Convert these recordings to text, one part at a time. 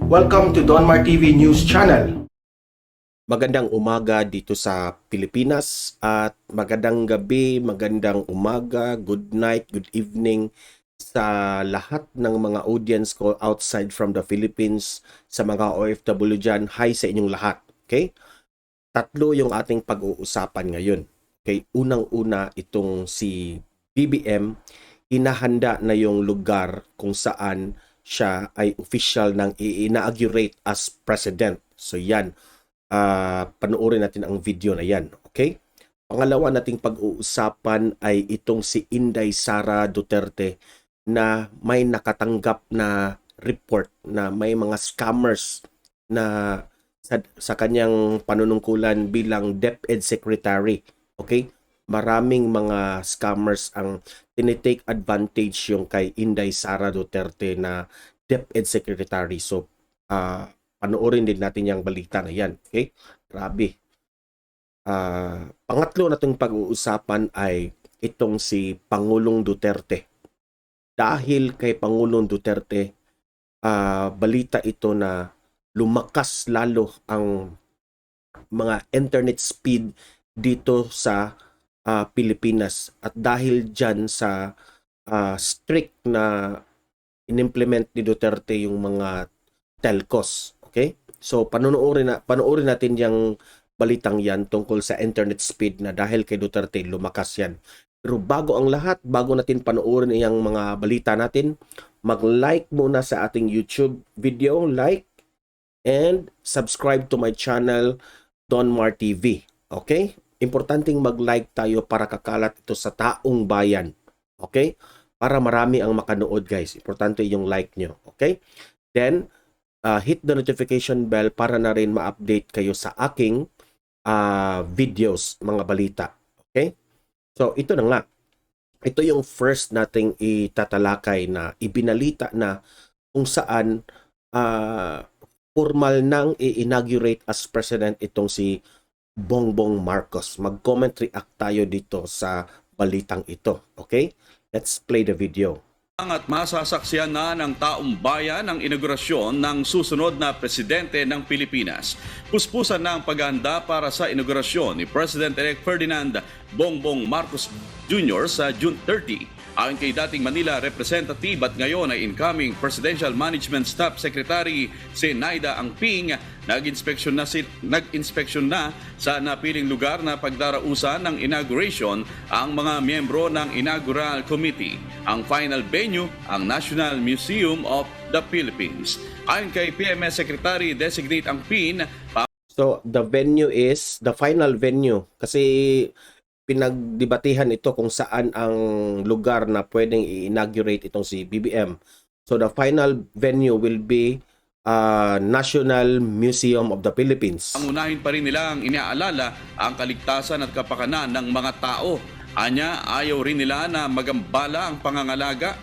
Welcome to Donmar TV News Channel. Magandang umaga dito sa Pilipinas at magandang gabi, magandang umaga, good night, good evening sa lahat ng mga audience ko outside from the Philippines, sa mga OFW dyan. Hi sa inyong lahat. Okay? Tatlo yung ating pag-uusapan ngayon. Okay? Unang-una itong si BBM, hinahanda na yung lugar kung saan siya ay official ng i-inaugurate as president. So yan, panoorin natin ang video na yan. Okay? Pangalawa nating pag-uusapan ay itong si Inday Sara Duterte na may nakatanggap na report na may mga scammers na sa kanyang panunungkulan bilang DepEd Secretary. Okay? Maraming mga scammers ang tinitake advantage yung kay Inday Sara Duterte na DepEd Secretary. So, panoorin din natin yung balita na yan. Okay? Grabe. Pangatlo nating pag-uusapan ay itong si Pangulong Duterte. Dahil kay Pangulong Duterte, balita ito na lumakas lalo ang mga internet speed dito sa Pilipinas. At dahil dyan sa strict na inimplement ni Duterte yung mga telcos. Okay? So panoorin natin yung balitang yan tungkol sa internet speed na dahil kay Duterte lumakas yan. Pero bago ang lahat, bago natin panoorin yung mga balita natin, mag-like muna sa ating YouTube video, like, and subscribe to my channel, Donmar TV. Okay? Importanteng mag-like tayo para kakalat ito sa taong bayan. Okay? Para marami ang makanood, guys. Importante yung like nyo. Okay? Then, hit the notification bell para na rin ma-update kayo sa aking videos, mga balita. Okay? So, ito na nga. Ito yung first nating itatalakay na ibinalita na kung saan formal nang i-inaugurate as president itong si Bongbong Marcos. Mag-comment react tayo dito sa balitang ito. Okay? Let's play the video. At masasaksiyan na ng taong bayan ang inaugurasyon ng susunod na presidente ng Pilipinas. Puspusan na ang paghahanda para sa inaugurasyon ni President-elect Ferdinand Bongbong Marcos Jr. sa June 30. Ayon kay dating Manila Representative at ngayon ay incoming Presidential Management Staff Secretary si Naida Angping, nag-inspeksyon na sa napiling lugar na pagdarausan ng inauguration ang mga miyembro ng Inaugural Committee. Ang final venue, ang National Museum of the Philippines. Ayon kay PMS Secretary Designate Angping, so the final venue kasi pinagdebatihan ito kung saan ang lugar na pwedeng i-inaugurate itong si BBM. So the final venue will be National Museum of the Philippines. Pangunahin pa rin nilang iniaalala ang kaligtasan at kapakanan ng mga tao. Anya, ayaw rin nila na magambala ang pangangalaga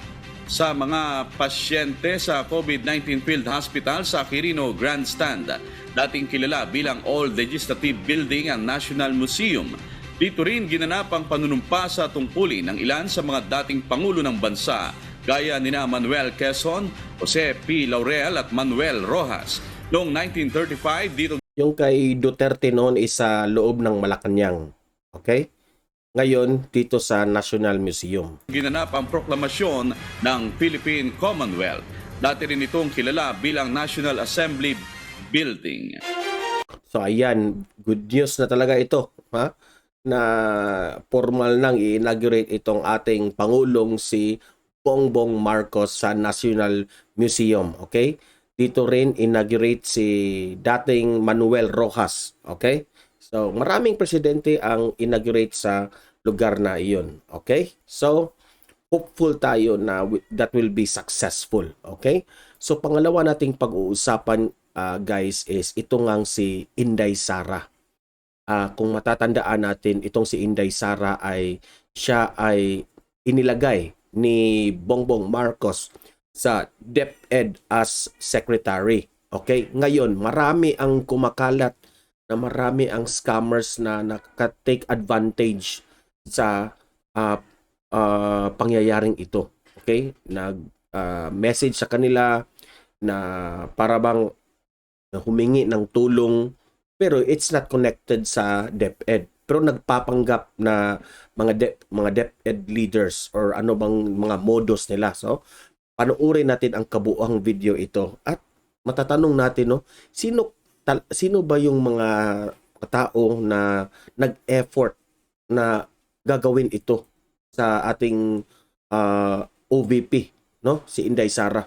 sa mga pasyente sa COVID-19 Field Hospital sa Quirino Grandstand. Dating kilala bilang Old Legislative Building ang National Museum. Dito rin ginanap ang panunumpa sa tungkulin ng ilan sa mga dating pangulo ng bansa gaya nina Manuel Quezon, Jose P. Laurel at Manuel Rojas. Noong 1935 dito yung kay Duterte noon is sa loob ng Malacanang. Okay? Ngayon dito sa National Museum. Ginanap ang proklamasyon ng Philippine Commonwealth. Dati rin itong kilala bilang National Assembly Building. So ayan, good news na talaga ito, ha? Na formal nang i-inaugurate itong ating Pangulong si Bongbong Marcos sa National Museum. Okay? Dito rin inaugurate si dating Manuel Rojas. Okay? So maraming presidente ang inaugurate sa lugar na iyon. Okay? So hopeful tayo na that will be successful. Okay? So pangalawa nating pag-uusapan guys is ito ngang si Inday Sara. Kung matatandaan natin, itong si Inday Sara siya ay inilagay ni Bongbong Marcos sa DepEd as secretary. Okay? Ngayon, marami ang kumakalat na marami ang scammers na nakaka-take advantage sa pangyayaring ito. Okay? Nag-message sa kanila, na para bang humingi ng tulong pero it's not connected sa DepEd. Pero nagpapanggap na mga DepEd leaders or ano bang mga modus nila. So, panoorin natin ang kabuuang video ito at matatanong natin, no, sino ba yung mga tao na nag-effort na gagawin ito sa ating OVP, no? Si Inday Sara.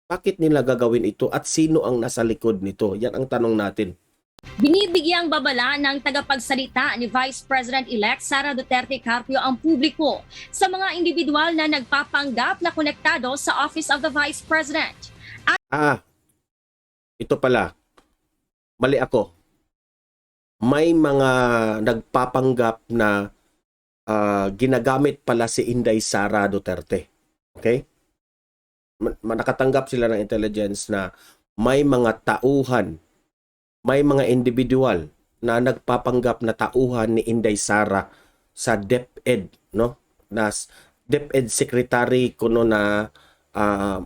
Bakit nila gagawin ito at sino ang nasa likod nito? Yan ang tanong natin. Binibigyang babala ng tagapagsalita ni Vice President-elect Sara Duterte Carpio ang publiko sa mga individual na nagpapanggap na konektado sa Office of the Vice President. Ito pala. Mali ako. May mga nagpapanggap na ginagamit pala si Inday Sara Duterte. Okay? Nakatanggap sila ng intelligence na may mga tauhan, may mga individual na nagpapanggap na tauhan ni Inday Sara sa DepEd, no? Na DepEd secretary kuno na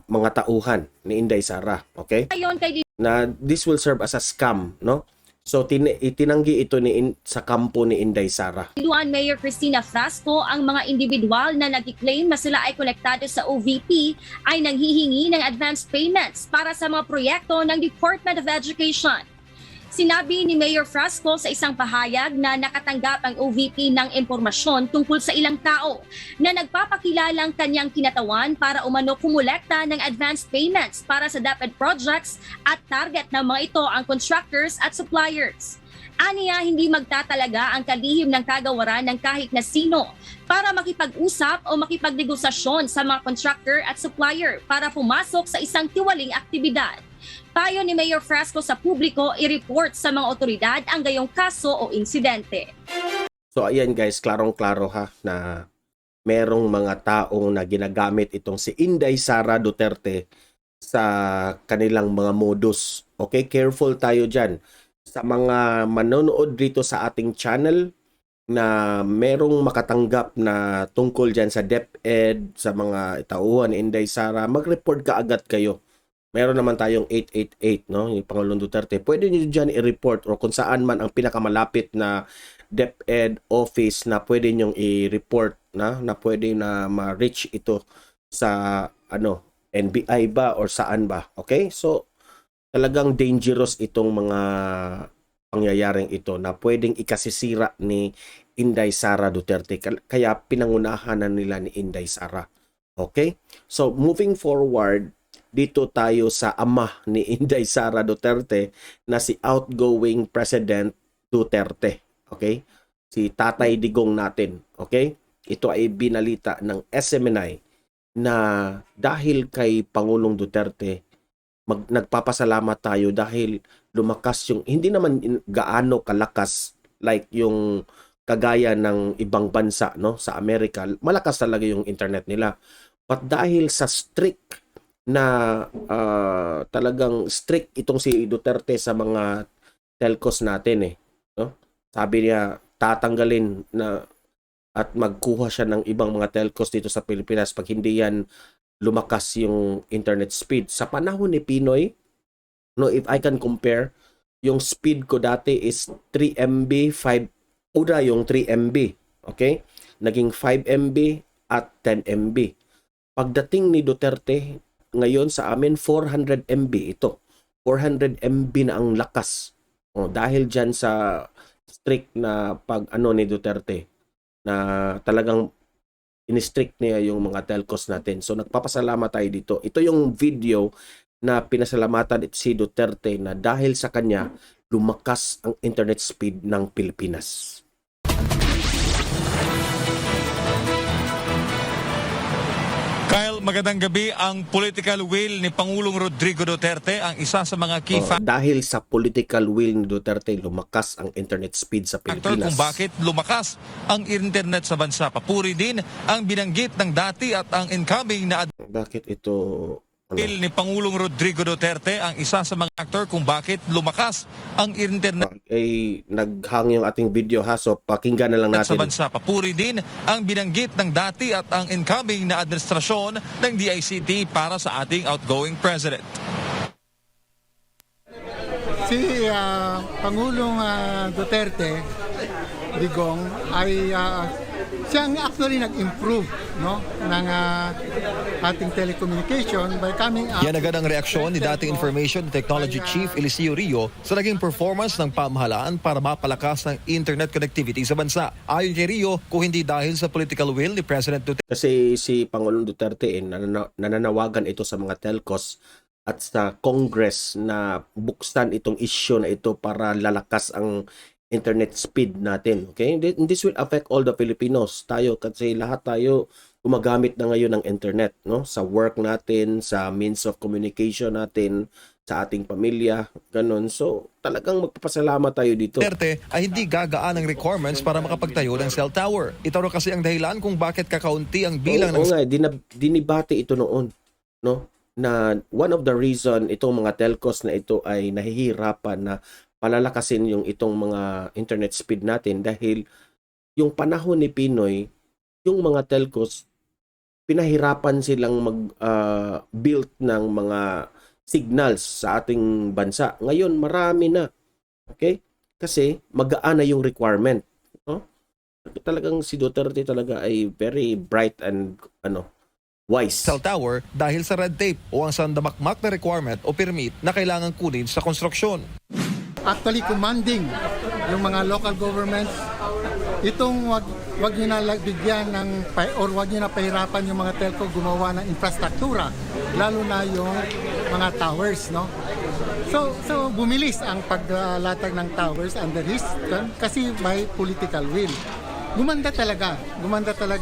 mga tauhan ni Inday Sara, okay? Ayon kay Na this will serve as a scam, no? So itinanggi ito sa kampo ni Inday Sara. Diluan Mayor Cristina Frasco, ang mga individual na nag-claim na sila ay konektado sa OVP ay nanghihingi ng advance payments para sa mga proyekto ng Department of Education. Sinabi ni Mayor Frasco sa isang pahayag na nakatanggap ang OVP ng impormasyon tungkol sa ilang tao na nagpapakilalang kanyang kinatawan para umano kumulekta ng advance payments para sa DepEd projects at target ng mga ito ang contractors at suppliers. Aniya, hindi magtatalaga ang kalihim ng kagawaran ng kahit na sino para makipag-usap o makipagnegosasyon sa mga contractor at supplier para pumasok sa isang tiwaling aktibidad. Payo ni Mayor Frasco sa publiko, i-report sa mga otoridad ang gayong kaso o insidente. So ayan guys, klarong-klaro ha na merong mga taong na ginagamit itong si Inday Sara Duterte sa kanilang mga modus. Okay, careful tayo dyan. Sa mga manonood dito sa ating channel na merong makatanggap na tungkol dyan sa DepEd, sa mga tauhan ni Inday Sara, mag-report ka agad kayo. Meron naman tayong 888, no? Yung Pangulong Duterte. Pwede nyo dyan i-report or kung saan man ang pinakamalapit na DepEd office na pwede nyong i-report na pwede na ma-reach ito sa NBI ba or saan ba. Okay? So, talagang dangerous itong mga pangyayaring ito na pwedeng ikasisira ni Inday Sara Duterte. Kaya pinangunahan na nila ni Inday Sara. Okay? So, moving forward, dito tayo sa ama ni Inday Sara Duterte na si outgoing President Duterte. Okay? Si Tatay Digong natin. Okay? Ito ay binalita ng SMNI na dahil kay Pangulong Duterte, nagpapasalamat tayo dahil lumakas yung, hindi naman gaano kalakas like yung kagaya ng ibang bansa, no, sa Amerika. Malakas talaga yung internet nila. But dahil sa strict na talagang strict itong si Duterte sa mga telcos natin no? Sabi niya tatanggalin na at magkuha siya ng ibang mga telcos dito sa Pilipinas pag hindi yan lumakas yung internet speed. Sa panahon ni Pinoy, no, if I can compare, yung speed ko dati is 3 MB, 5 una yung 3 MB, okay? Naging 5 MB at 10 MB. Pagdating ni Duterte, ngayon sa amin 400 MB ito. 400 MB na ang lakas. Dahil dyan sa strict na ni Duterte na talagang in-strict niya yung mga telcos natin. So nagpapasalamat tayo dito. Ito yung video na pinasalamatan si Duterte na dahil sa kanya lumakas ang internet speed ng Pilipinas. Kyle, magandang gabi. Ang political will ni Pangulong Rodrigo Duterte ang isa sa mga key Dahil sa political will ni Duterte, lumakas ang internet speed sa factor Pilipinas. kung bakit lumakas ang internet sa bansa. Papuri din ang binanggit ng dati at ang incoming na Bakit ito will ni Pangulong Rodrigo Duterte ang isa sa mga factor kung bakit lumakas ang internet naghang yung ating video ha, so pakinggan na lang sa natin. bansa. Papuri din ang binanggit ng dati at ang incoming na administrasyon ng DICT para sa ating outgoing president. Si Pangulong Duterte, Digong, ay siyang actually nag-improve, no, ng ating telecommunication by coming up. Yan agad ang reaksyon ni dating Information Technology Chief Eliseo Rio sa naging performance ng pamahalaan para mapalakas ng internet connectivity sa bansa. Ayon kay Rio, kung hindi dahil sa political will ni President Duterte, Kasi si Pangulong Duterte nananawagan ito sa mga telcos at sa Congress na buksan itong issue na ito para lalakas ang internet speed natin. Okay? And this will affect all the Filipinos. Tayo kasi lahat tayo gumagamit na ngayon ng internet, no? Sa work natin, sa means of communication natin, sa ating pamilya, ganun. So, talagang magpapasalamat tayo dito. ay hindi gagaan ang requirements para makapagtayo ng cell tower. Ito raw kasi ang dahilan kung bakit kakaunti ang bilang ng Oo nga, dinibate ito noon, no? Na one of the reason itong mga telcos na ito ay nahihirapan na palalakasin yung itong mga internet speed natin dahil yung panahon ni Pinoy, yung mga telcos pinahirapan silang mag-build ng mga signals sa ating bansa. Ngayon marami na. Okay? Kasi magaan na yung requirement, no? Talagang si Duterte talaga ay very bright and wise. cell tower dahil sa red tape o ang sandamakmak na requirement o permit na kailangan kunin sa konstruksyon. Actually commanding yung mga local governments, itong wag nyo na bigyan or wag nyo na pahirapan yung mga telco gumawa ng infrastruktura, lalo na yung mga towers, no? So bumilis ang paglatag ng towers under his kasi may political will. Gumanda talaga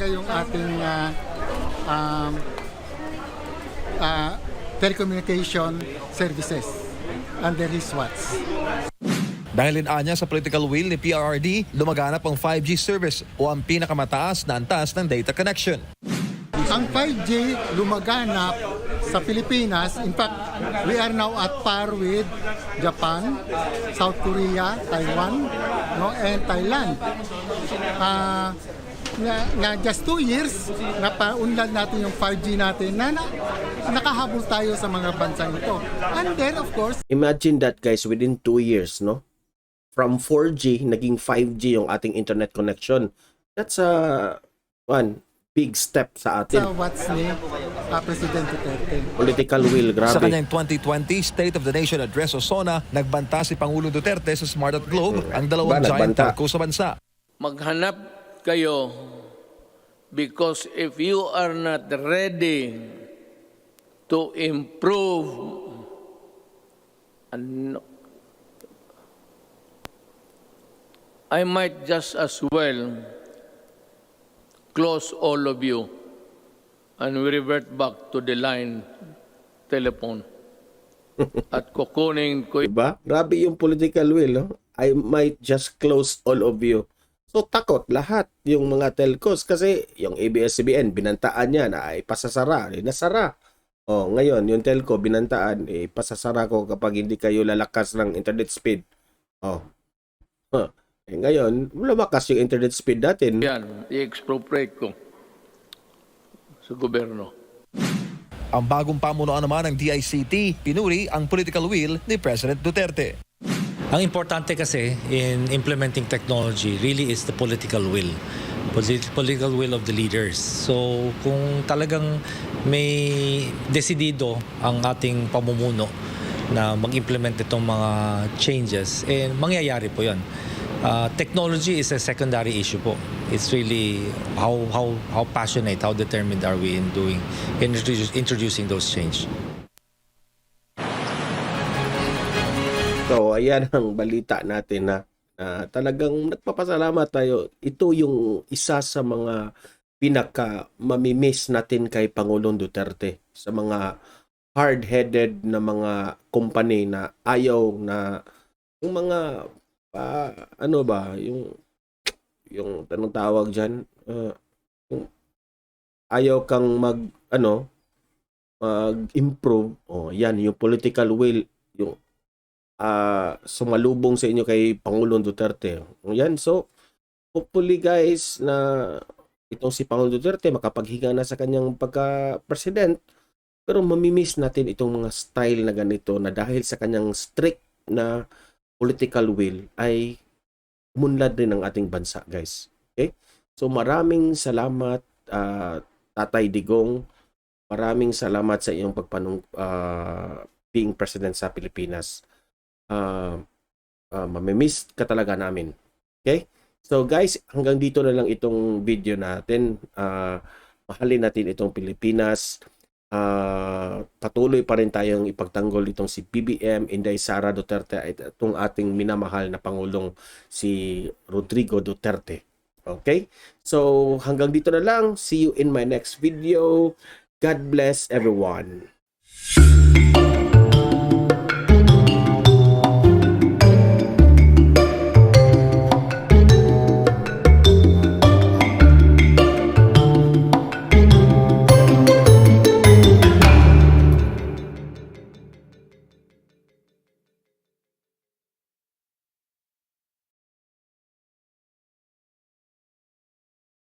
yung ating telecommunication services under his watch. Dahil inanya sa political will ni PRRD, lumaganap ang 5G service o ang pinakamataas na antas ng data connection. Ang 5G lumaganap sa Pilipinas. In fact, we are now at par with Japan, South Korea, Taiwan, no, and Thailand. Na just 2 years, napaunlad natin yung 5G natin na nakahabol tayo sa mga bansang ito. And then, of course, Imagine that, guys, within 2 years, no? From 4G, naging 5G yung ating internet connection. That's one big step sa sa atin. what's ni President Duterte. Political will, grabe. Sa kanyang 2020 State of the Nation Address o SONA, nagbanta si Pangulong Duterte sa Smart at Globe, ang dalawang giant nagbanta. telco sa bansa. Maghanap kayo because if you are not ready to improve I might just as well close all of you and we revert back to the line telephone at kukunin ko Diba? Grabe yung political will, no? I might just close all of you. So, takot lahat yung mga telcos kasi yung ABS-CBN, binantaan niya na ay pasasara, nasara. Oh, ngayon, yung telco, binantaan, pasasara ko kapag hindi kayo lalakas ng internet speed. Oh. Ngayon, lumakas yung internet speed natin. yan, i-expropriate ko sa gobyerno. Ang bagong pamunuan naman ng DICT, pinuri ang political will ni President Duterte. Ang importante kasi in implementing technology really is the political will. Political will of the leaders. So kung talagang may desidido ang ating pamumuno na mag-implement itong mga changes, mangyayari po yun. Technology is a secondary issue po. It's really how passionate, how determined are we in introducing those change. So, ayan ang balita natin na talagang nagpapasalamat tayo. Ito yung isa sa mga pinaka-mamimiss natin kay Pangulong Duterte. Sa mga hard-headed na mga company na ayaw na yung mga yung tanong tawag dyan, yung ayaw kang mag-improve. Yan, yung political will, yung sumalubong sa inyo kay Pangulong Duterte. Yan, so hopefully guys na itong si Pangulong Duterte makapaghinga na sa kanyang pagka-president, pero mamimiss natin itong mga style na ganito na dahil sa kanyang strict na political will ay umunlad rin ng ating bansa, guys. Okay? So maraming salamat, Tatay Digong. Maraming salamat sa iyong being president sa Pilipinas. Mamimiss ka talaga namin. Okay? So guys, hanggang dito na lang itong video natin. Mahalin natin itong Pilipinas. Patuloy pa rin tayong ipagtanggol itong si BBM, Inday Sara Duterte at itong ating minamahal na Pangulong si Rodrigo Duterte. Okay? So hanggang dito na lang. See you in my next video. God bless everyone.